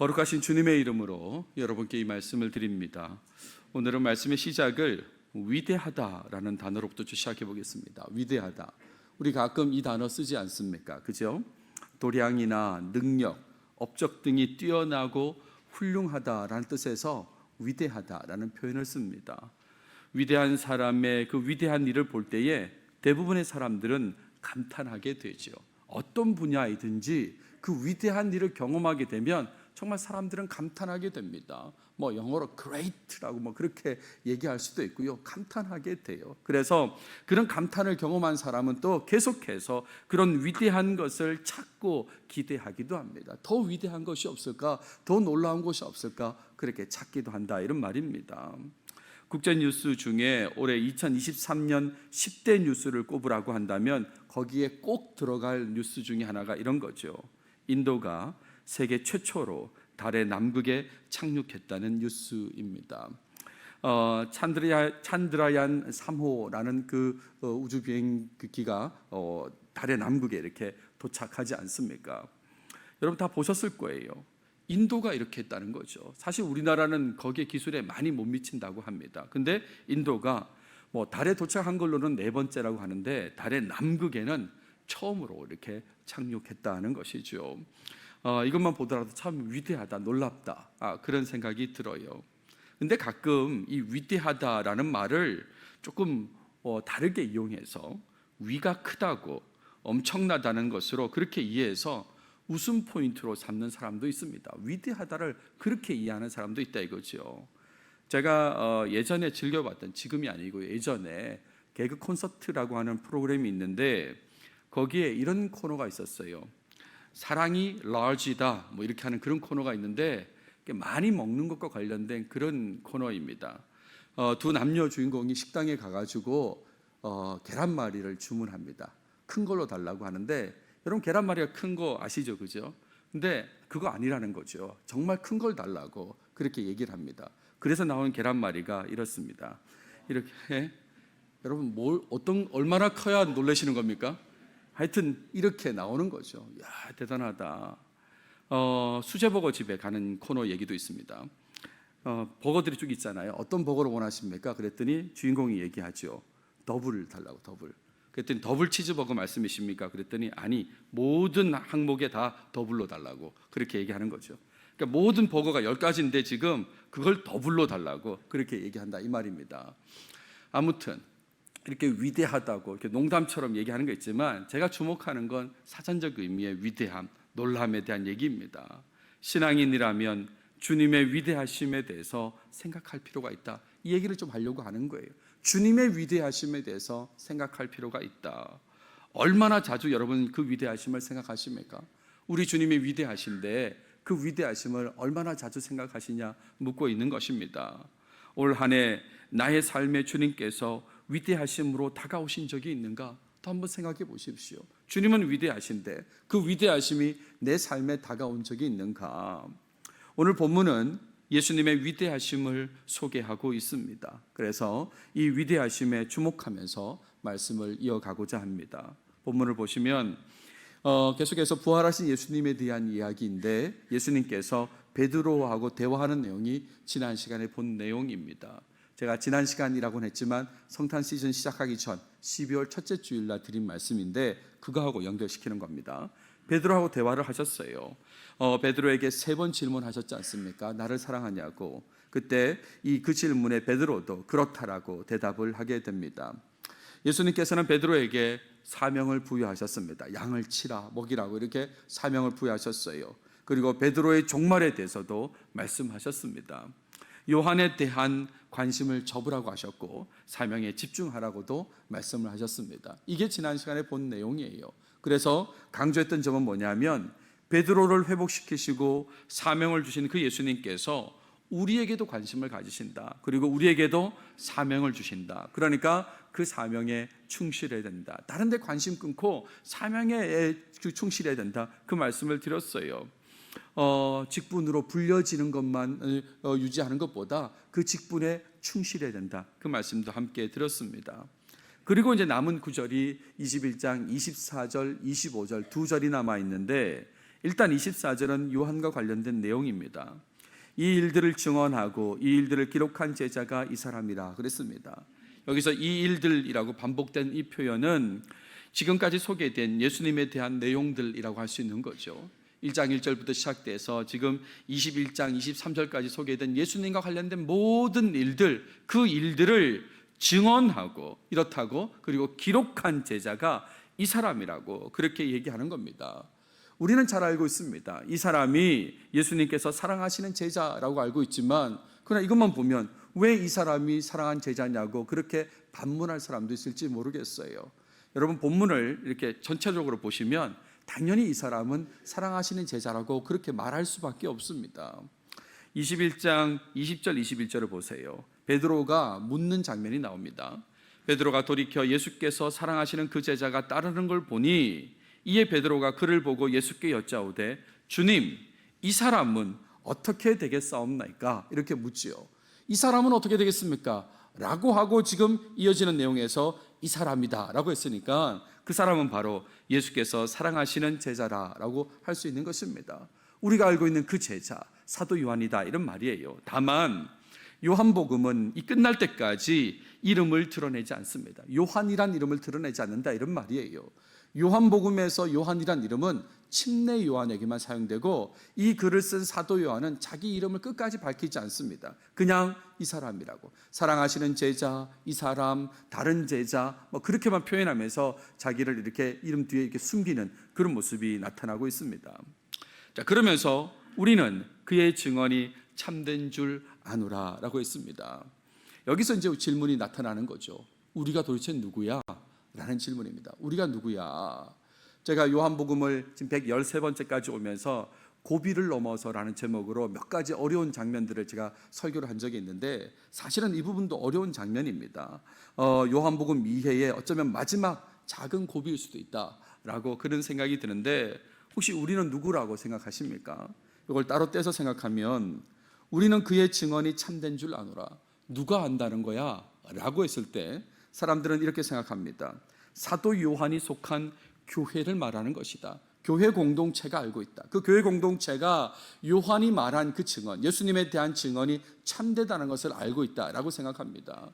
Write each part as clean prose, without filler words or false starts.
거룩하신 주님의 이름으로 여러분께 이 말씀을 드립니다. 오늘은 말씀의 시작을 위대하다라는 단어로부터 시작해 보겠습니다. 위대하다. 우리 가끔 이 단어 쓰지 않습니까? 그죠? 도량이나 능력, 업적 등이 뛰어나고 훌륭하다라는 뜻에서 위대하다라는 표현을 씁니다. 위대한 사람의 그 위대한 일을 볼 때에 대부분의 사람들은 감탄하게 되죠. 어떤 분야이든지 그 위대한 일을 경험하게 되면 정말 사람들은 감탄하게 됩니다. 영어로 great라고 그렇게 얘기할 수도 있고요. 감탄하게 돼요. 그래서 그런 감탄을 경험한 사람은 또 계속해서 그런 위대한 것을 찾고 기대하기도 합니다. 더 위대한 것이 없을까? 더 놀라운 것이 없을까? 그렇게 찾기도 한다, 이런 말입니다. 국제 뉴스 중에 올해 2023년 10대 뉴스를 꼽으라고 한다면 거기에 꼭 들어갈 뉴스 중에 하나가 이런 거죠. 인도가 세계 최초로 달의 남극에 착륙했다는 뉴스입니다. 찬드라얀 3호라는 그 우주 비행기가 달의 남극에 이렇게 도착하지 않습니까? 여러분 다 보셨을 거예요. 인도가 이렇게 했다는 거죠. 사실 우리나라는 거기에 기술에 많이 못 미친다고 합니다. 근데 인도가 달에 도착한 걸로는 4번째라고 하는데 달의 남극에는 처음으로 이렇게 착륙했다는 것이죠. 이것만 보더라도 참 위대하다, 놀랍다, 그런 생각이 들어요. 근데 가끔 이 위대하다라는 말을 조금 다르게 이용해서 위가 크다고, 엄청나다는 것으로 그렇게 이해해서 웃음 포인트로 삼는 사람도 있습니다. 위대하다를 그렇게 이해하는 사람도 있다 이거죠. 제가 예전에 즐겨봤던, 지금이 아니고 예전에 개그 콘서트라고 하는 프로그램이 있는데 거기에 이런 코너가 있었어요. 사랑이 large다 이렇게 하는 그런 코너가 있는데 많이 먹는 것과 관련된 그런 코너입니다. 두 남녀 주인공이 식당에 가가지고 계란말이를 주문합니다. 큰 걸로 달라고 하는데 여러분 계란말이가 큰 거 아시죠? 그죠? 근데 그거 아니라는 거죠. 정말 큰 걸 달라고 그렇게 얘기를 합니다. 그래서 나온 계란말이가 이렇습니다. 이렇게 여러분 얼마나 커야 놀라시는 겁니까? 하여튼 이렇게 나오는 거죠. 야, 대단하다. 수제버거 집에 가는 코너 얘기도 있습니다. 버거들이 쭉 있잖아요. 어떤 버거를 원하십니까? 그랬더니 주인공이 얘기하죠. 더블 달라고, 더블. 그랬더니 더블 치즈버거 말씀이십니까? 그랬더니 아니, 모든 항목에 다 더블로 달라고 그렇게 얘기하는 거죠. 그러니까 모든 버거가 10가지인데 지금 그걸 더블로 달라고 그렇게 얘기한다, 이 말입니다. 아무튼 이렇게 위대하다고 이렇게 농담처럼 얘기하는 거 있지만 제가 주목하는 건 사전적 의미의 위대함, 놀람에 대한 얘기입니다. 신앙인이라면 주님의 위대하심에 대해서 생각할 필요가 있다, 이 얘기를 좀 하려고 하는 거예요. 주님의 위대하심에 대해서 생각할 필요가 있다. 얼마나 자주 여러분 그 위대하심을 생각하십니까? 우리 주님이 위대하신데 그 위대하심을 얼마나 자주 생각하시냐 묻고 있는 것입니다. 올 한 해 나의 삶에 주님께서 위대하심으로 다가오신 적이 있는가? 또 한번 생각해 보십시오. 주님은 위대하신데 그 위대하심이 내 삶에 다가온 적이 있는가? 오늘 본문은 예수님의 위대하심을 소개하고 있습니다. 그래서 이 위대하심에 주목하면서 말씀을 이어가고자 합니다. 본문을 보시면 계속해서 부활하신 예수님에 대한 이야기인데 예수님께서 베드로하고 대화하는 내용이 지난 시간에 본 내용입니다. 제가 지난 시간이라고는 했지만 성탄 시즌 시작하기 전 12월 첫째 주일날 드린 말씀인데 그거하고 연결시키는 겁니다. 베드로하고 대화를 하셨어요. 베드로에게 3번 질문하셨지 않습니까? 나를 사랑하냐고. 그때 그 질문에 베드로도 그렇다라고 대답을 하게 됩니다. 예수님께서는 베드로에게 사명을 부여하셨습니다. 양을 치라, 먹이라고 이렇게 사명을 부여하셨어요. 그리고 베드로의 종말에 대해서도 말씀하셨습니다. 요한에 대한 관심을 접으라고 하셨고 사명에 집중하라고도 말씀을 하셨습니다. 이게 지난 시간에 본 내용이에요. 그래서 강조했던 점은 뭐냐면 베드로를 회복시키시고 사명을 주신 그 예수님께서 우리에게도 관심을 가지신다. 그리고 우리에게도 사명을 주신다. 그러니까 그 사명에 충실해야 된다. 다른 데 관심 끊고 사명에 충실해야 된다. 그 말씀을 드렸어요. 직분으로 불려지는 것만 유지하는 것보다 그 직분에 충실해야 된다. 그 말씀도 함께 드렸습니다. 그리고 이제 남은 구절이 21장 24절, 25절 2절이 남아 있는데 일단 24절은 요한과 관련된 내용입니다. 이 일들을 증언하고 이 일들을 기록한 제자가 이 사람이라 그랬습니다. 여기서 이 일들이라고 반복된 이 표현은 지금까지 소개된 예수님에 대한 내용들이라고 할 수 있는 거죠. 1장 1절부터 시작돼서 지금 21장 23절까지 소개된 예수님과 관련된 모든 일들, 그 일들을 증언하고 이렇다고 그리고 기록한 제자가 이 사람이라고 그렇게 얘기하는 겁니다. 우리는 잘 알고 있습니다. 이 사람이 예수님께서 사랑하시는 제자라고 알고 있지만 그러나 이것만 보면 왜 이 사람이 사랑한 제자냐고 그렇게 반문할 사람도 있을지 모르겠어요. 여러분 본문을 이렇게 전체적으로 보시면 당연히 이 사람은 사랑하시는 제자라고 그렇게 말할 수밖에 없습니다. 21장 20절 21절을 보세요. 베드로가 묻는 장면이 나옵니다. 베드로가 돌이켜 예수께서 사랑하시는 그 제자가 따르는 걸 보니 이에 베드로가 그를 보고 예수께 여짜오되 주님 이 사람은 어떻게 되겠사옵나이까? 이렇게 묻지요. 이 사람은 어떻게 되겠습니까? 라고 하고 지금 이어지는 내용에서 이 사람이다 라고 했으니까 그 사람은 바로 예수께서 사랑하시는 제자라고 할 수 있는 것입니다. 우리가 알고 있는 그 제자 사도 요한이다 이런 말이에요. 다만 요한복음은 이 끝날 때까지 이름을 드러내지 않습니다. 요한이란 이름을 드러내지 않는다 이런 말이에요. 요한복음에서 요한이란 이름은 침례 요한에게만 사용되고 이 글을 쓴 사도 요한은 자기 이름을 끝까지 밝히지 않습니다. 그냥 이 사람이라고 사랑하시는 제자, 이 사람, 다른 제자 뭐 그렇게만 표현하면서 자기를 이렇게 이름 뒤에 이렇게 숨기는 그런 모습이 나타나고 있습니다. 자, 그러면서 우리는 그의 증언이 참된 줄 아노라라고 했습니다. 여기서 이제 질문이 나타나는 거죠. 우리가 도대체 누구야? 라는 질문입니다. 우리가 누구야? 제가 요한복음을 지금 113번째까지 오면서 고비를 넘어서라는 제목으로 몇 가지 어려운 장면들을 제가 설교를 한 적이 있는데 사실은 이 부분도 어려운 장면입니다. 요한복음 2회의 어쩌면 마지막 작은 고비일 수도 있다라고 그런 생각이 드는데 혹시 우리는 누구라고 생각하십니까? 이걸 따로 떼서 생각하면 우리는 그의 증언이 참된 줄 아노라. 누가 안다는 거야? 라고 했을 때 사람들은 이렇게 생각합니다. 사도 요한이 속한 교회를 말하는 것이다. 교회 공동체가 알고 있다. 그 교회 공동체가 요한이 말한 그 증언, 예수님에 대한 증언이 참되다는 것을 알고 있다라고 생각합니다.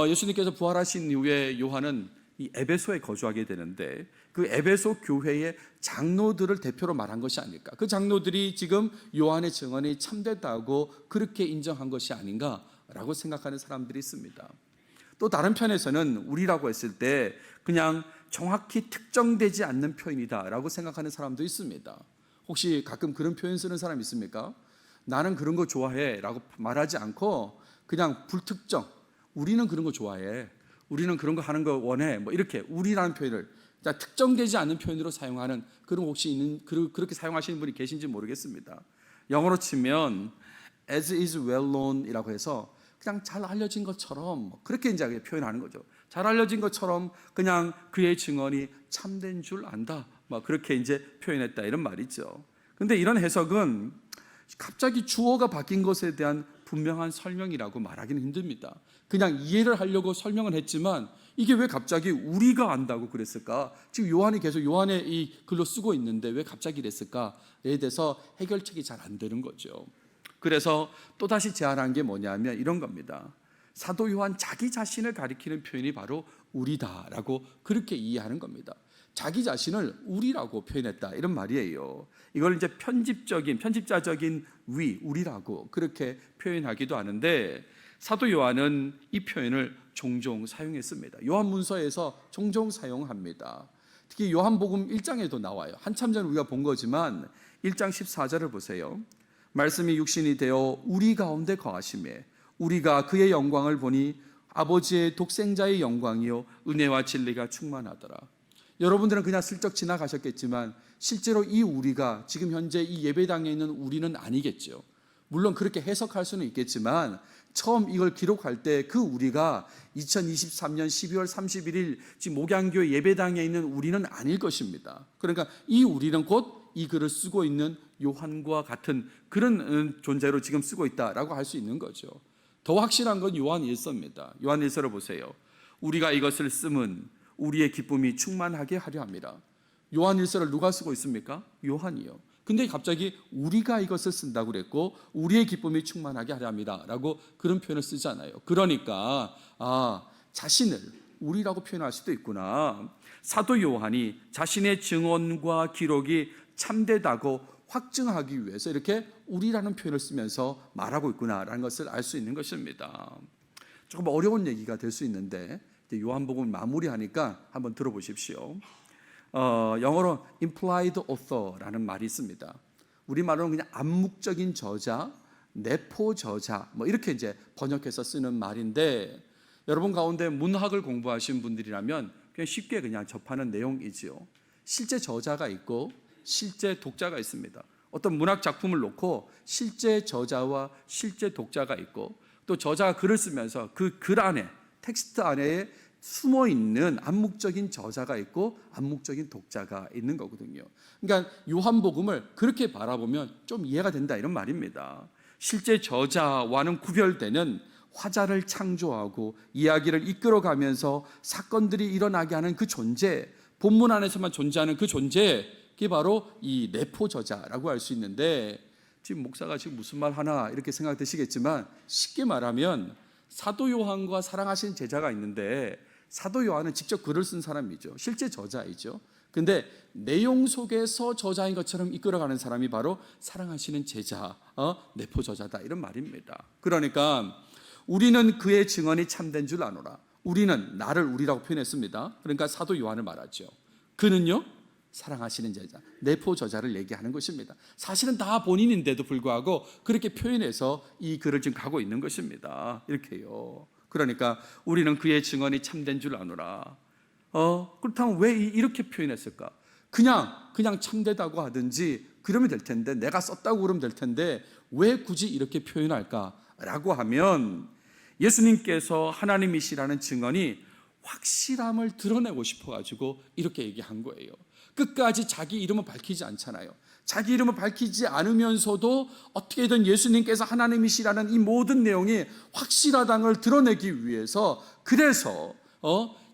예수님께서 부활하신 이후에 요한은 이 에베소에 거주하게 되는데 그 에베소 교회의 장로들을 대표로 말한 것이 아닐까? 그 장로들이 지금 요한의 증언이 참되다고 그렇게 인정한 것이 아닌가라고 생각하는 사람들이 있습니다. 또 다른 편에서는 우리라고 했을 때 그냥 정확히 특정되지 않는 표현이다라고 생각하는 사람도 있습니다. 혹시 가끔 그런 표현 쓰는 사람 있습니까? 나는 그런 거 좋아해 라고 말하지 않고 그냥 불특정, 우리는 그런 거 좋아해, 우리는 그런 거 하는 거 원해, 뭐 이렇게 우리라는 표현을 특정되지 않는 표현으로 사용하는 그런 혹시 그렇게 사용하시는 분이 계신지 모르겠습니다. 영어로 치면 as is well known 이라고 해서 그냥 잘 알려진 것처럼 그렇게 이제 표현하는 거죠. 잘 알려진 것처럼 그냥 그의 증언이 참된 줄 안다. 뭐 그렇게 이제 표현했다 이런 말이죠. 근데 이런 해석은 갑자기 주어가 바뀐 것에 대한 분명한 설명이라고 말하기는 힘듭니다. 그냥 이해를 하려고 설명을 했지만 이게 왜 갑자기 우리가 안다고 그랬을까? 지금 요한이 계속 요한의 이 글로 쓰고 있는데 왜 갑자기 이랬을까에 대해서 해결책이 잘 안 되는 거죠. 그래서 또다시 제안한 게 뭐냐면 이런 겁니다. 사도 요한 자기 자신을 가리키는 표현이 바로 우리다라고 그렇게 이해하는 겁니다. 자기 자신을 우리라고 표현했다 이런 말이에요. 이걸 이제 편집자적인 우리라고 그렇게 표현하기도 하는데 사도 요한은 이 표현을 종종 사용했습니다. 요한문서에서 종종 사용합니다. 특히 요한복음 1장에도 나와요. 한참 전 우리가 본 거지만 1장 14절을 보세요. 말씀이 육신이 되어 우리 가운데 거하심에 우리가 그의 영광을 보니 아버지의 독생자의 영광이요 은혜와 진리가 충만하더라. 여러분들은 그냥 슬쩍 지나가셨겠지만 실제로 이 우리가 지금 현재 이 예배당에 있는 우리는 아니겠죠. 물론 그렇게 해석할 수는 있겠지만 처음 이걸 기록할 때 그 우리가 2023년 12월 31일 지금 목양교회 예배당에 있는 우리는 아닐 것입니다. 그러니까 이 우리는 곧 이 글을 쓰고 있는 요한과 같은 그런 존재로 지금 쓰고 있다라고 할 수 있는 거죠. 더 확실한 건 요한 1서입니다. 요한 1서를 보세요. 우리가 이것을 쓰면 우리의 기쁨이 충만하게 하려 합니다. 요한 일서를 누가 쓰고 있습니까? 요한이요. 근데 갑자기 우리가 이것을 쓴다고 그랬고 우리의 기쁨이 충만하게 하려 합니다라고 그런 표현을 쓰잖아요. 그러니까 자신을 우리라고 표현할 수도 있구나. 사도 요한이 자신의 증언과 기록이 참되다고 확증하기 위해서 이렇게 우리라는 표현을 쓰면서 말하고 있구나라는 것을 알 수 있는 것입니다. 조금 어려운 얘기가 될 수 있는데 요한복음을 마무리하니까 한번 들어보십시오. 영어로 implied author라는 말이 있습니다. 우리말로는 그냥 암묵적인 저자, 내포 저자 뭐 이렇게 이제 번역해서 쓰는 말인데, 여러분 가운데 문학을 공부하신 분들이라면 그냥 쉽게 그냥 접하는 내용이지요. 실제 저자가 있고 실제 독자가 있습니다. 어떤 문학 작품을 놓고 실제 저자와 실제 독자가 있고, 또 저자가 글을 쓰면서 그 글 안에, 텍스트 안에 숨어 있는 암묵적인 저자가 있고 암묵적인 독자가 있는 거거든요. 그러니까 요한복음을 그렇게 바라보면 좀 이해가 된다 이런 말입니다. 실제 저자와는 구별되는 화자를 창조하고 이야기를 이끌어가면서 사건들이 일어나게 하는 그 존재, 본문 안에서만 존재하는 그 존재, 그게 바로 이 내포 저자라고 할 수 있는데, 지금 목사가 지금 무슨 말 하나 이렇게 생각되시겠지만 쉽게 말하면 사도 요한과 사랑하신 제자가 있는데, 사도 요한은 직접 글을 쓴 사람이죠. 실제 저자이죠. 근데 내용 속에서 저자인 것처럼 이끌어가는 사람이 바로 사랑하시는 제자, 내포 저자다 이런 말입니다. 그러니까 우리는 그의 증언이 참된 줄 아노라. 우리는, 나를 우리라고 표현했습니다. 그러니까 사도 요한을 말하죠. 그는요 사랑하시는 제자, 내포 저자를 얘기하는 것입니다. 사실은 다 본인인데도 불구하고 그렇게 표현해서 이 글을 지금 가고 있는 것입니다. 이렇게요. 그러니까 우리는 그의 증언이 참된 줄 아노라. 그렇다면 왜 이렇게 표현했을까? 그냥 참되다고 하든지 그러면 될 텐데, 내가 썼다고 그러면 될 텐데 왜 굳이 이렇게 표현할까라고 하면, 예수님께서 하나님이시라는 증언이 확실함을 드러내고 싶어가지고 이렇게 얘기한 거예요. 끝까지 자기 이름을 밝히지 않잖아요. 자기 이름을 밝히지 않으면서도 어떻게든 예수님께서 하나님이시라는 이 모든 내용이 확실하다는 걸 드러내기 위해서, 그래서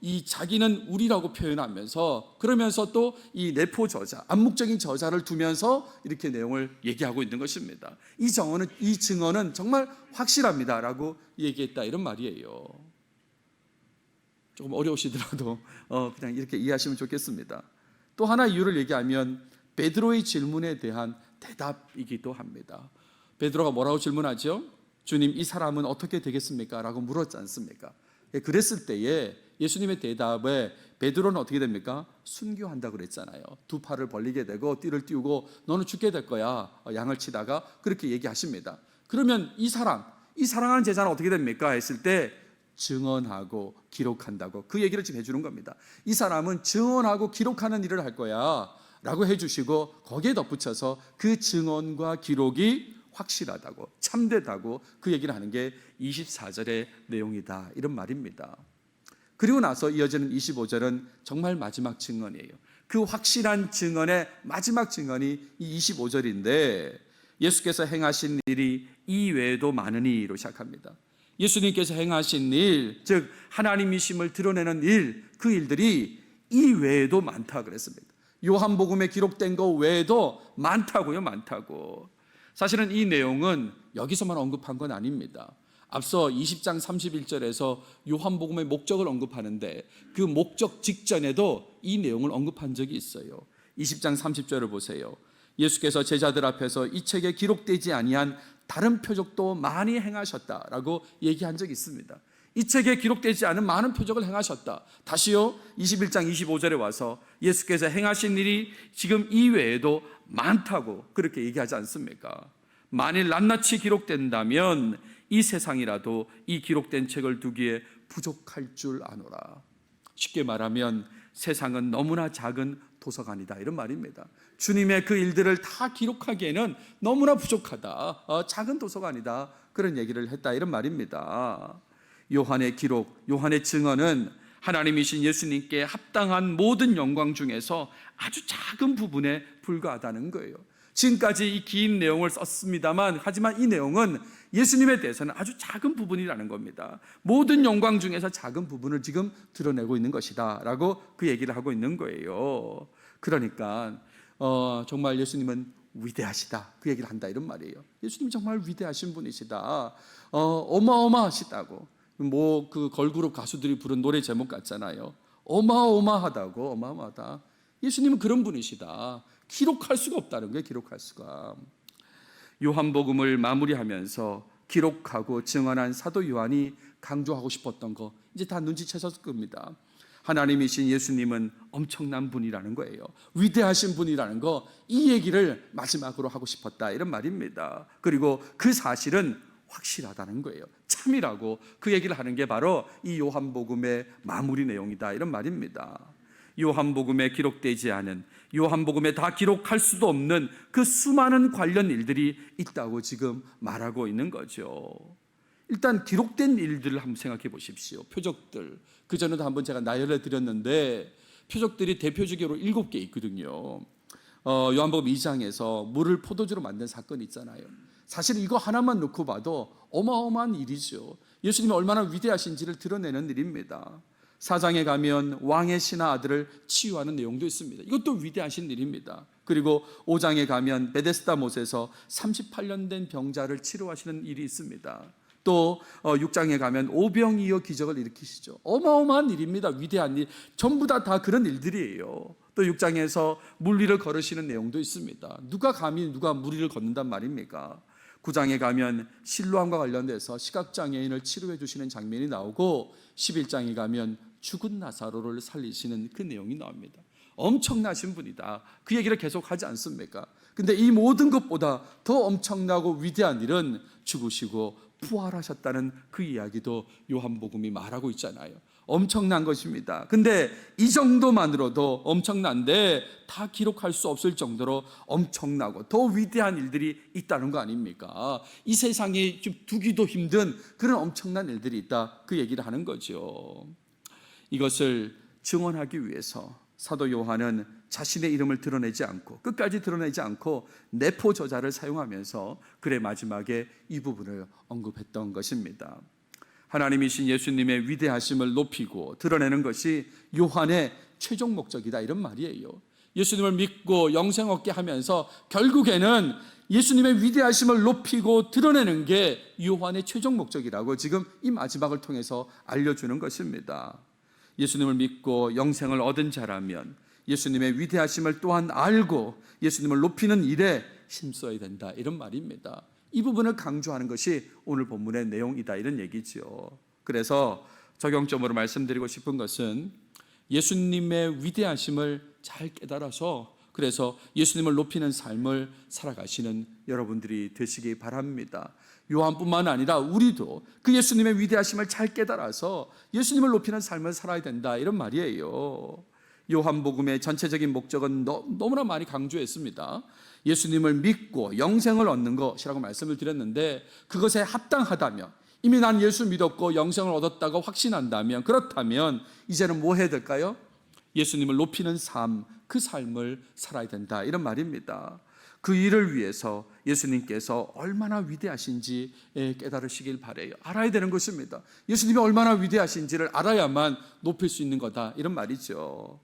이 자기는 우리라고 표현하면서, 그러면서 또 이 내포 저자, 암묵적인 저자를 두면서 이렇게 내용을 얘기하고 있는 것입니다. 이 증언은 정말 확실합니다라고 얘기했다 이런 말이에요. 조금 어려우시더라도 그냥 이렇게 이해하시면 좋겠습니다. 또 하나 이유를 얘기하면 베드로의 질문에 대한 대답이기도 합니다. 베드로가 뭐라고 질문하죠? 주님, 이 사람은 어떻게 되겠습니까? 라고 물었지 않습니까? 그랬을 때에 예수님의 대답에 베드로는 어떻게 됩니까? 순교한다고 그랬잖아요. 두 팔을 벌리게 되고 띠를 띄우고 너는 죽게 될 거야, 양을 치다가 그렇게 얘기하십니다. 그러면 이 사랑하는 제자는 어떻게 됩니까? 했을 때 증언하고 기록한다고 그 얘기를 지금 해주는 겁니다. 이 사람은 증언하고 기록하는 일을 할 거야 라고 해주시고, 거기에 덧붙여서 그 증언과 기록이 확실하다고, 참되다고 그 얘기를 하는 게 24절의 내용이다 이런 말입니다. 그리고 나서 이어지는 25절은 정말 마지막 증언이에요. 그 확실한 증언의 마지막 증언이 이 25절인데, 예수께서 행하신 일이 이 외에도 많으니로 시작합니다. 예수님께서 행하신 일, 즉 하나님이심을 드러내는 일, 그 일들이 이 외에도 많다 그랬습니다. 요한복음에 기록된 것 외에도 많다고요. 많다고. 사실은 이 내용은 여기서만 언급한 건 아닙니다. 앞서 20장 31절에서 요한복음의 목적을 언급하는데 그 목적 직전에도 이 내용을 언급한 적이 있어요. 20장 30절을 보세요. 예수께서 제자들 앞에서 이 책에 기록되지 아니한 다른 표적도 많이 행하셨다라고 얘기한 적이 있습니다. 이 책에 기록되지 않은 많은 표적을 행하셨다. 다시요, 21장 25절에 와서 예수께서 행하신 일이 지금 이외에도 많다고 그렇게 얘기하지 않습니까? 만일 낱낱이 기록된다면 이 세상이라도 이 기록된 책을 두기에 부족할 줄 아노라. 쉽게 말하면 세상은 너무나 작은 도서관이다 이런 말입니다. 주님의 그 일들을 다 기록하기에는 너무나 부족하다, 작은 도서관이다, 그런 얘기를 했다 이런 말입니다. 요한의 기록, 요한의 증언은 하나님이신 예수님께 합당한 모든 영광 중에서 아주 작은 부분에 불과하다는 거예요. 지금까지 이 긴 내용을 썼습니다만, 하지만 이 내용은 예수님에 대해서는 아주 작은 부분이라는 겁니다. 모든 영광 중에서 작은 부분을 지금 드러내고 있는 것이다 라고 그 얘기를 하고 있는 거예요. 그러니까 정말 예수님은 위대하시다, 그 얘기를 한다 이런 말이에요. 예수님 정말 위대하신 분이시다. 어마어마하시다고. 뭐 그 걸그룹 가수들이 부른 노래 제목 같잖아요. 어마어마하다고. 어마어마하다. 예수님은 그런 분이시다. 기록할 수가 없다는 거예요. 기록할 수가. 요한복음을 마무리하면서 기록하고 증언한 사도 요한이 강조하고 싶었던 거 이제 다 눈치채셨을 겁니다. 하나님이신 예수님은 엄청난 분이라는 거예요. 위대하신 분이라는 거, 이 얘기를 마지막으로 하고 싶었다 이런 말입니다. 그리고 그 사실은 확실하다는 거예요. 참이라고 그 얘기를 하는 게 바로 이 요한복음의 마무리 내용이다 이런 말입니다. 요한복음에 기록되지 않은, 요한복음에 다 기록할 수도 없는 그 수많은 관련 일들이 있다고 지금 말하고 있는 거죠. 일단 기록된 일들을 한번 생각해 보십시오. 표적들, 그전에도 한번 제가 나열해 드렸는데 표적들이 대표적으로 7개 있거든요. 요한복음 2장에서 물을 포도주로 만든 사건이 있잖아요. 사실 이거 하나만 놓고 봐도 어마어마한 일이죠. 예수님이 얼마나 위대하신지를 드러내는 일입니다. 4장에 가면 왕의 신하 아들을 치유하는 내용도 있습니다. 이것도 위대하신 일입니다. 그리고 5장에 가면 베데스다 못에서 38년 된 병자를 치료하시는 일이 있습니다. 또 6장에 가면 오병이어 기적을 일으키시죠. 어마어마한 일입니다. 위대한 일, 전부 다 그런 일들이에요. 또 6장에서 물 위를 걸으시는 내용도 있습니다. 누가 감히 누가 물 위를 걷는단 말입니까? 9장에 가면 실로암과 관련돼서 시각장애인을 치료해 주시는 장면이 나오고 11장에 가면 죽은 나사로를 살리시는 그 내용이 나옵니다. 엄청나신 분이다, 그 얘기를 계속 하지 않습니까? 근데 이 모든 것보다 더 엄청나고 위대한 일은 죽으시고 부활하셨다는 그 이야기도 요한복음이 말하고 있잖아요. 엄청난 것입니다. 근데 이 정도만으로도 엄청난데 다 기록할 수 없을 정도로 엄청나고 더 위대한 일들이 있다는 거 아닙니까? 이 세상에 좀 두기도 힘든 그런 엄청난 일들이 있다, 그 얘기를 하는 거죠. 이것을 증언하기 위해서 사도 요한은 자신의 이름을 드러내지 않고, 끝까지 드러내지 않고 내포 저자를 사용하면서 글의 마지막에 이 부분을 언급했던 것입니다. 하나님이신 예수님의 위대하심을 높이고 드러내는 것이 요한의 최종 목적이다 이런 말이에요. 예수님을 믿고 영생 얻게 하면서 결국에는 예수님의 위대하심을 높이고 드러내는 게 요한의 최종 목적이라고 지금 이 마지막을 통해서 알려주는 것입니다. 예수님을 믿고 영생을 얻은 자라면 예수님의 위대하심을 또한 알고 예수님을 높이는 일에 힘써야 된다 이런 말입니다. 이 부분을 강조하는 것이 오늘 본문의 내용이다 이런 얘기죠. 그래서 적용점으로 말씀드리고 싶은 것은 예수님의 위대하심을 잘 깨달아서 그래서 예수님을 높이는 삶을 살아가시는 여러분들이 되시기 바랍니다. 요한뿐만 아니라 우리도 그 예수님의 위대하심을 잘 깨달아서 예수님을 높이는 삶을 살아야 된다 이런 말이에요. 요한복음의 전체적인 목적은 너무나 많이 강조했습니다. 예수님을 믿고 영생을 얻는 것이라고 말씀을 드렸는데, 그것에 합당하다면, 이미 난 예수 믿었고 영생을 얻었다고 확신한다면, 그렇다면 이제는 뭐 해야 될까요? 예수님을 높이는 삶, 그 삶을 살아야 된다 이런 말입니다. 그 일을 위해서 예수님께서 얼마나 위대하신지 깨달으시길 바라요. 알아야 되는 것입니다. 예수님이 얼마나 위대하신지를 알아야만 높일 수 있는 거다 이런 말이죠.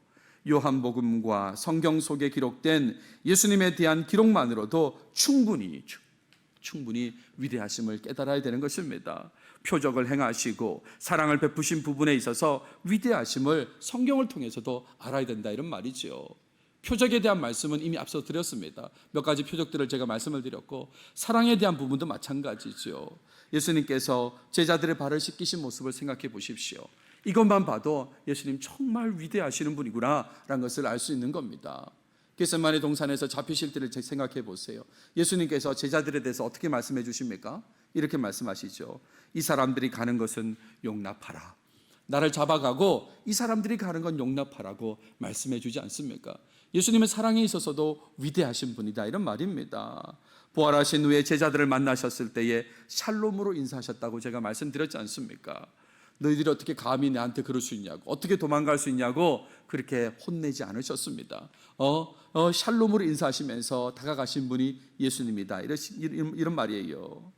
요한복음과 성경 속에 기록된 예수님에 대한 기록만으로도 충분히 위대하심을 깨달아야 되는 것입니다. 표적을 행하시고 사랑을 베푸신 부분에 있어서 위대하심을 성경을 통해서도 알아야 된다 이런 말이죠. 표적에 대한 말씀은 이미 앞서 드렸습니다. 몇 가지 표적들을 제가 말씀을 드렸고, 사랑에 대한 부분도 마찬가지죠. 예수님께서 제자들의 발을 씻기신 모습을 생각해 보십시오. 이것만 봐도 예수님 정말 위대하시는 분이구나 라는 것을 알 수 있는 겁니다. 겟세마네 동산에서 잡히실 때를 생각해 보세요. 예수님께서 제자들에 대해서 어떻게 말씀해 주십니까? 이렇게 말씀하시죠. 이 사람들이 가는 것은 용납하라. 나를 잡아가고 이 사람들이 가는 건 용납하라고 말씀해 주지 않습니까? 예수님은 사랑에 있어서도 위대하신 분이다 이런 말입니다. 부활하신 후에 제자들을 만나셨을 때에 샬롬으로 인사하셨다고 제가 말씀드렸지 않습니까? 너희들이 어떻게 감히 나한테 그럴 수 있냐고, 어떻게 도망갈 수 있냐고 그렇게 혼내지 않으셨습니다. 샬롬으로 인사하시면서 다가가신 분이 예수님이다 이런 말이에요.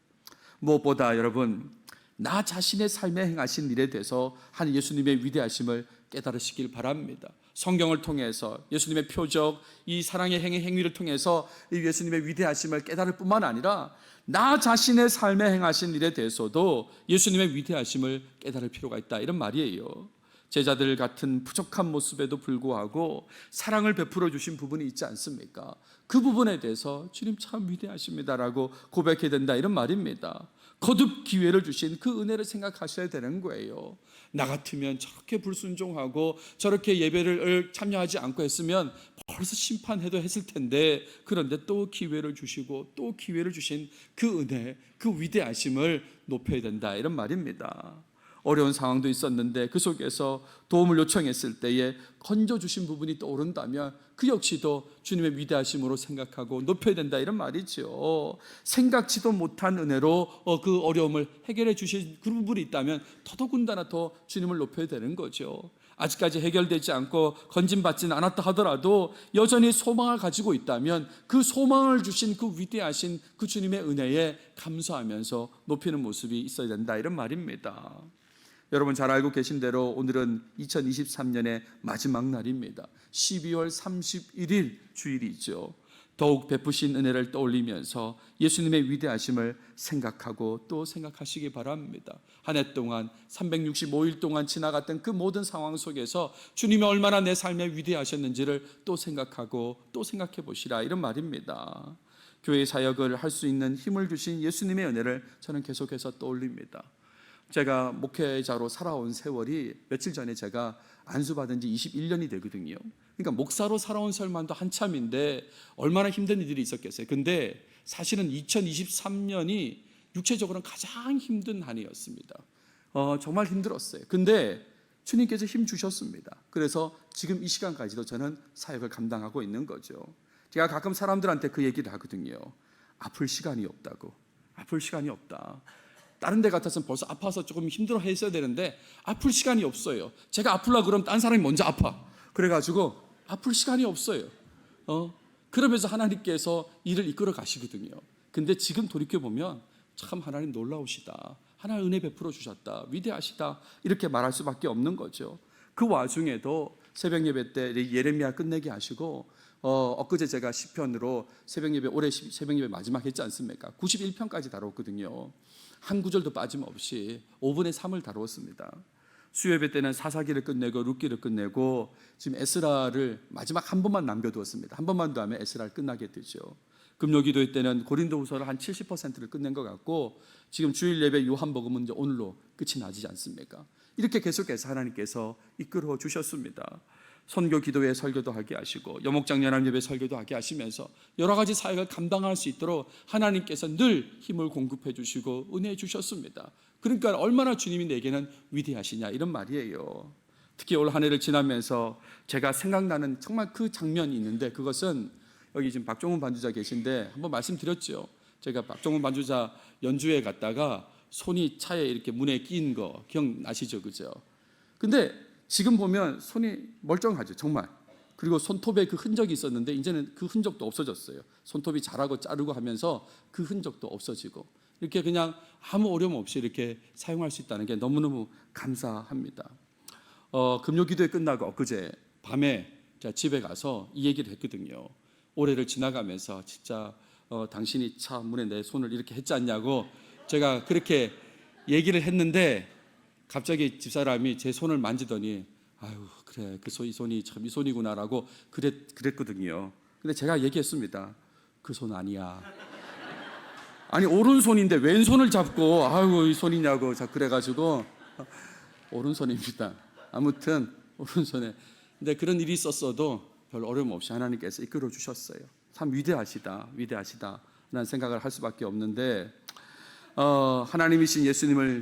무엇보다 여러분, 나 자신의 삶에 행하신 일에 대해서 한 예수님의 위대하심을 깨달으시길 바랍니다. 성경을 통해서 예수님의 표적, 이 사랑의 행위를 통해서 이 예수님의 위대하심을 깨달을 뿐만 아니라 나 자신의 삶에 행하신 일에 대해서도 예수님의 위대하심을 깨달을 필요가 있다, 이런 말이에요. 제자들 같은 부족한 모습에도 불구하고 사랑을 베풀어 주신 부분이 있지 않습니까? 그 부분에 대해서 주님 참 위대하십니다라고 고백해야 된다, 이런 말입니다. 거듭 기회를 주신 그 은혜를 생각하셔야 되는 거예요. 나 같으면 저렇게 불순종하고 저렇게 예배를 참여하지 않고 했으면 벌써 심판해도 했을 텐데, 그런데 또 기회를 주시고 또 기회를 주신 그 은혜, 그 위대하심을 높여야 된다, 이런 말입니다. 어려운 상황도 있었는데 그 속에서 도움을 요청했을 때에 건져주신 부분이 떠오른다면 그 역시도 주님의 위대하심으로 생각하고 높여야 된다, 이런 말이죠. 생각지도 못한 은혜로 그 어려움을 해결해 주신 그 부분이 있다면 더더군다나 더 주님을 높여야 되는 거죠. 아직까지 해결되지 않고 건진받지는 않았다 하더라도 여전히 소망을 가지고 있다면 그 소망을 주신 그 위대하신 그 주님의 은혜에 감사하면서 높이는 모습이 있어야 된다, 이런 말입니다. 여러분 잘 알고 계신 대로 오늘은 2023년의 마지막 날입니다. 12월 31일 주일이죠. 더욱 베푸신 은혜를 떠올리면서 예수님의 위대하심을 생각하고 또 생각하시기 바랍니다. 한 해 동안 365일 동안 지나갔던 그 모든 상황 속에서 주님이 얼마나 내 삶에 위대하셨는지를 또 생각하고 또 생각해 보시라, 이런 말입니다. 교회 사역을 할 수 있는 힘을 주신 예수님의 은혜를 저는 계속해서 떠올립니다. 제가 목회자로 살아온 세월이 며칠 전에 제가 안수받은 지 21년이 되거든요. 그러니까 목사로 살아온 세월만도 한참인데 얼마나 힘든 일들이 있었겠어요. 근데 사실은 2023년이 육체적으로는 가장 힘든 한 해였습니다. 정말 힘들었어요. 근데 주님께서 힘 주셨습니다. 그래서 지금 이 시간까지도 저는 사역을 감당하고 있는 거죠. 제가 가끔 사람들한테 그 얘기를 하거든요. 아플 시간이 없다고. 아플 시간이 없다. 다른 데 같았으면 벌써 아파서 조금 힘들어 했어야 되는데 아플 시간이 없어요. 제가 아플라 그러면 딴 사람이 먼저 아파. 그래가지고 아플 시간이 없어요. 그러면서 하나님께서 일을 이끌어 가시거든요. 근데 지금 돌이켜보면 참 하나님 놀라우시다, 하나님 은혜 베풀어 주셨다, 위대하시다, 이렇게 말할 수밖에 없는 거죠. 그 와중에도 새벽 예배 때 예레미야 끝내게 하시고 엊그제 제가 시편으로 새벽 예배, 올해 새벽 예배 마지막 했지 않습니까? 91편까지 다뤘거든요. 한 구절도 빠짐없이 5분의 3을 다루었습니다. 수요예배 때는 사사기를 끝내고 룻기를 끝내고 지금 에스라를 마지막 한 번만 남겨두었습니다. 한 번만 더 하면 에스라를 끝나게 되죠. 금요기도회 때는 고린도후서를 한 70%를 끝낸 것 같고 지금 주일 예배 요한복음은 이제 오늘로 끝이 나지 않습니까? 이렇게 계속해서 하나님께서 이끌어 주셨습니다. 선교 기도회 설교도 하게 하시고 여목장 연합 예배 설교도 하게 하시면서 여러 가지 사역을 감당할 수 있도록 하나님께서 늘 힘을 공급해 주시고 은혜해 주셨습니다. 그러니까 얼마나 주님이 내게는 위대하시냐, 이런 말이에요. 특히 올 한 해를 지나면서 제가 생각나는 정말 그 장면이 있는데, 그것은 여기 지금 박종훈 반주자 계신데 한번 말씀드렸죠. 제가 박종훈 반주자 연주회 갔다가 손이 차에 이렇게 문에 끼인 거 기억나시죠? 그죠? 근데 지금 보면 손이 멀쩡하죠, 정말. 그리고 손톱에 그 흔적이 있었는데 이제는 그 흔적도 없어졌어요. 손톱이 자라고 자르고 하면서 그 흔적도 없어지고, 이렇게 그냥 아무 어려움 없이 이렇게 사용할 수 있다는 게 너무너무 감사합니다. 금요기도회 끝나고 엊그제 밤에 제가 집에 가서 이 얘기를 했거든요. 올해를 지나가면서 진짜 당신이 차 문에 내 손을 이렇게 했지 않냐고 제가 그렇게 얘기를 했는데, 갑자기 집사람이 제 손을 만지더니 아유 그래 이 손이 참 이 손이구나라고 그랬거든요. 근데 제가 얘기했습니다. 그 손 아니야. 아니 오른손인데 왼손을 잡고 아유 이 손이냐고 그래가지고 오른손입니다. 아무튼 오른손에. 근데 그런 일이 있었어도 별 어려움 없이 하나님께서 이끌어 주셨어요. 참 위대하시다라는 생각을 할 수밖에 없는데, 하나님이신 예수님을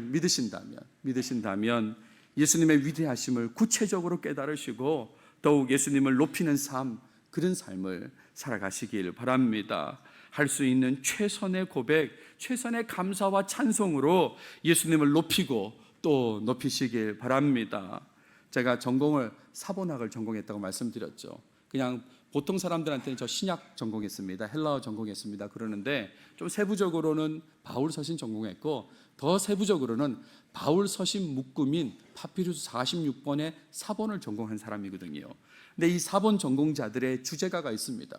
믿으신다면 예수님의 위대하심을 구체적으로 깨달으시고 더욱 예수님을 높이는 삶, 그런 삶을 살아가시길 바랍니다. 할 수 있는 최선의 고백, 최선의 감사와 찬송으로 예수님을 높이고 또 높이시길 바랍니다. 제가 전공을 사본학을 전공했다고 말씀드렸죠. 그냥 보통 사람들한테는 저 신약 전공했습니다, 헬라어 전공했습니다 그러는데, 좀 세부적으로는 바울 서신 전공했고 더 세부적으로는 바울 서신 묶음인 파피루스 46번의 사본을 전공한 사람이거든요. 근데 이 사본 전공자들의 주제가가 있습니다.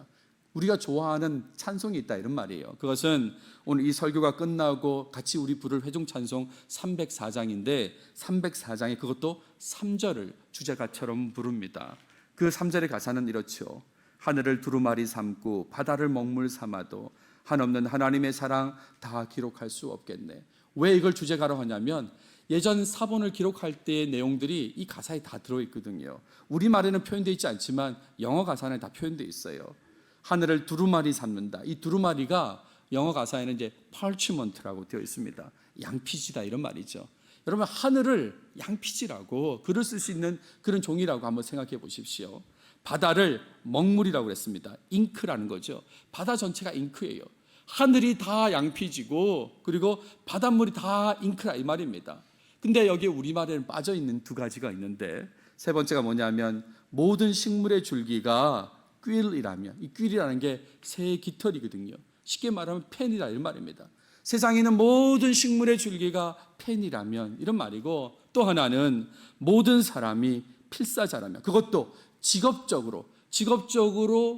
우리가 좋아하는 찬송이 있다 이런 말이에요. 그것은 오늘 이 설교가 끝나고 같이 우리 부를 회중 찬송 304장인데 304장에 그것도 3절을 주제가처럼 부릅니다. 그 3절의 가사는 이렇죠. 하늘을 두루마리 삼고 바다를 먹물 삼아도 한없는 하나님의 사랑 다 기록할 수 없겠네. 왜 이걸 주제가로 하냐면 예전 사본을 기록할 때의 내용들이 이 가사에 다 들어있거든요. 우리말에는 표현되어 있지 않지만 영어 가사는 다 표현되어 있어요. 하늘을 두루마리 삼는다. 이 두루마리가 영어 가사에는 이제 parchment라고 되어 있습니다. 양피지다 이런 말이죠. 여러분 하늘을 양피지라고 글을 쓸 수 있는 그런 종이라고 한번 생각해 보십시오. 바다를 먹물이라고 그랬습니다. 잉크라는 거죠. 바다 전체가 잉크예요. 하늘이 다 양피지고 그리고 바닷물이 다 잉크라 이 말입니다. 근데 여기에 우리말에는 빠져있는 두 가지가 있는데 세 번째가 뭐냐면 모든 식물의 줄기가 퀼이라면 이 퀼이라는 게 새의 깃털이거든요. 쉽게 말하면 펜이라 이런 말입니다. 세상에 있는 모든 식물의 줄기가 펜이라면 이런 말이고 또 하나는 모든 사람이 필사자라면 그것도 직업적으로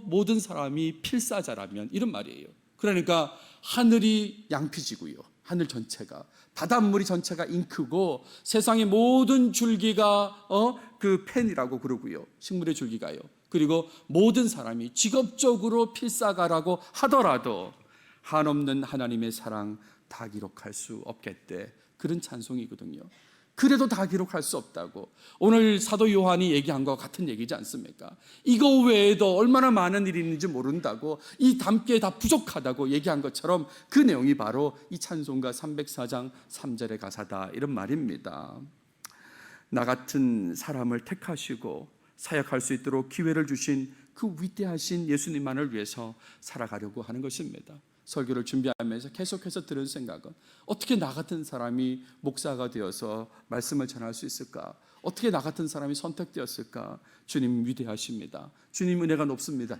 모든 사람이 필사자라면 이런 말이에요. 그러니까 하늘이 양피지고요. 하늘 전체가 바닷물이 전체가 잉크고 세상의 모든 줄기가 그 펜이라고 그러고요. 식물의 줄기가요. 그리고 모든 사람이 직업적으로 필사가라고 하더라도 한없는 하나님의 사랑 다 기록할 수 없겠대. 그런 찬송이거든요. 그래도 다 기록할 수 없다고 오늘 사도 요한이 얘기한 것과 같은 얘기지 않습니까? 이거 외에도 얼마나 많은 일이 있는지 모른다고 이 담기에 다 부족하다고 얘기한 것처럼 그 내용이 바로 이 찬송가 304장 3절의 가사다 이런 말입니다. 나 같은 사람을 택하시고 사역할 수 있도록 기회를 주신 그 위대하신 예수님만을 위해서 살아가려고 하는 것입니다. 설교를 준비하면서 계속해서 들은 생각은 어떻게 나 같은 사람이 목사가 되어서 말씀을 전할 수 있을까? 어떻게 나 같은 사람이 선택되었을까? 주님 위대하십니다. 주님 은혜가 높습니다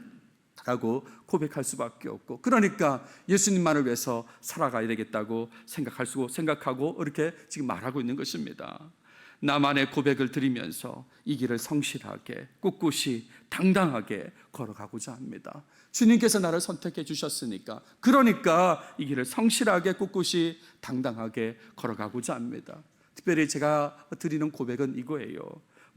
라고 고백할 수밖에 없고 그러니까 예수님만을 위해서 살아가야 되겠다고 생각하고 이렇게 지금 말하고 있는 것입니다. 나만의 고백을 드리면서 이 길을 성실하게 꿋꿋이 당당하게 걸어가고자 합니다. 주님께서 나를 선택해 주셨으니까 그러니까 이 길을 성실하게 꿋꿋이 당당하게 걸어가고자 합니다. 특별히 제가 드리는 고백은 이거예요.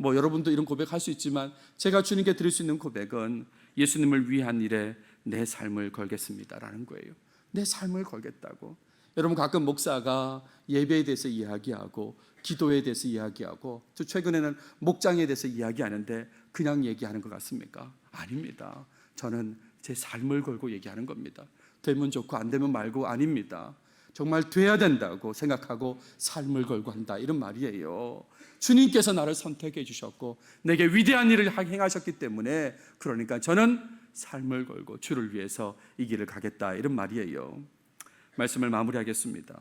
여러분도 이런 고백할 수 있지만 제가 주님께 드릴 수 있는 고백은 예수님을 위한 일에 내 삶을 걸겠습니다라는 거예요. 내 삶을 걸겠다고. 여러분 가끔 목사가 예배에 대해서 이야기하고 기도에 대해서 이야기하고 또 최근에는 목장에 대해서 이야기하는데 그냥 얘기하는 것 같습니까? 아닙니다. 저는 제 삶을 걸고 얘기하는 겁니다. 되면 좋고 안 되면 말고 아닙니다. 정말 돼야 된다고 생각하고 삶을 걸고 한다 이런 말이에요. 주님께서 나를 선택해 주셨고 내게 위대한 일을 행하셨기 때문에 그러니까 저는 삶을 걸고 주를 위해서 이 길을 가겠다 이런 말이에요. 말씀을 마무리하겠습니다.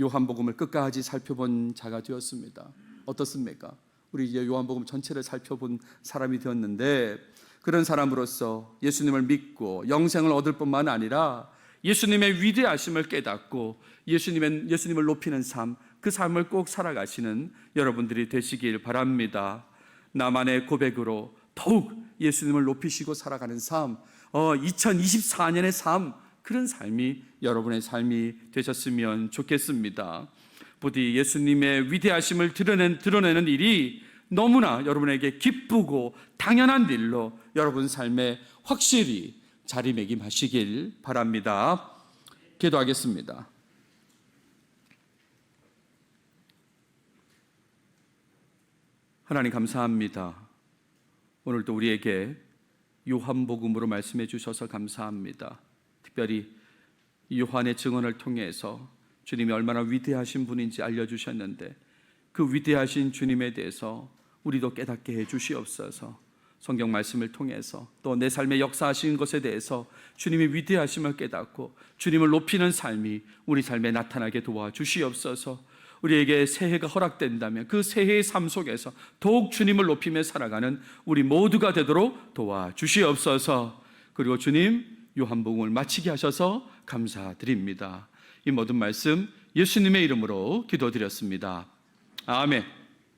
요한복음을 끝까지 살펴본 자가 되었습니다. 어떻습니까? 우리 이제 요한복음 전체를 살펴본 사람이 되었는데 그런 사람으로서 예수님을 믿고 영생을 얻을 뿐만 아니라 예수님의 위대하심을 깨닫고 예수님을 높이는 삶, 그 삶을 꼭 살아가시는 여러분들이 되시길 바랍니다. 나만의 고백으로 더욱 예수님을 높이시고 살아가는 삶, 2024년의 삶, 그런 삶이 여러분의 삶이 되셨으면 좋겠습니다. 부디 예수님의 위대하심을 드러내는 일이 너무나 여러분에게 기쁘고 당연한 일로 여러분 삶에 확실히 자리매김하시길 바랍니다. 기도하겠습니다. 하나님 감사합니다. 오늘도 우리에게 요한복음으로 말씀해 주셔서 감사합니다. 특별히 요한의 증언을 통해서 주님이 얼마나 위대하신 분인지 알려주셨는데 그 위대하신 주님에 대해서 우리도 깨닫게 해 주시옵소서. 성경 말씀을 통해서 또 내 삶에 역사하신 것에 대해서 주님의 위대하심을 깨닫고 주님을 높이는 삶이 우리 삶에 나타나게 도와주시옵소서. 우리에게 새해가 허락된다면 그 새해의 삶 속에서 더욱 주님을 높이며 살아가는 우리 모두가 되도록 도와주시옵소서. 그리고 주님 요한복음을 마치게 하셔서 감사드립니다. 이 모든 말씀 예수님의 이름으로 기도드렸습니다. 아멘.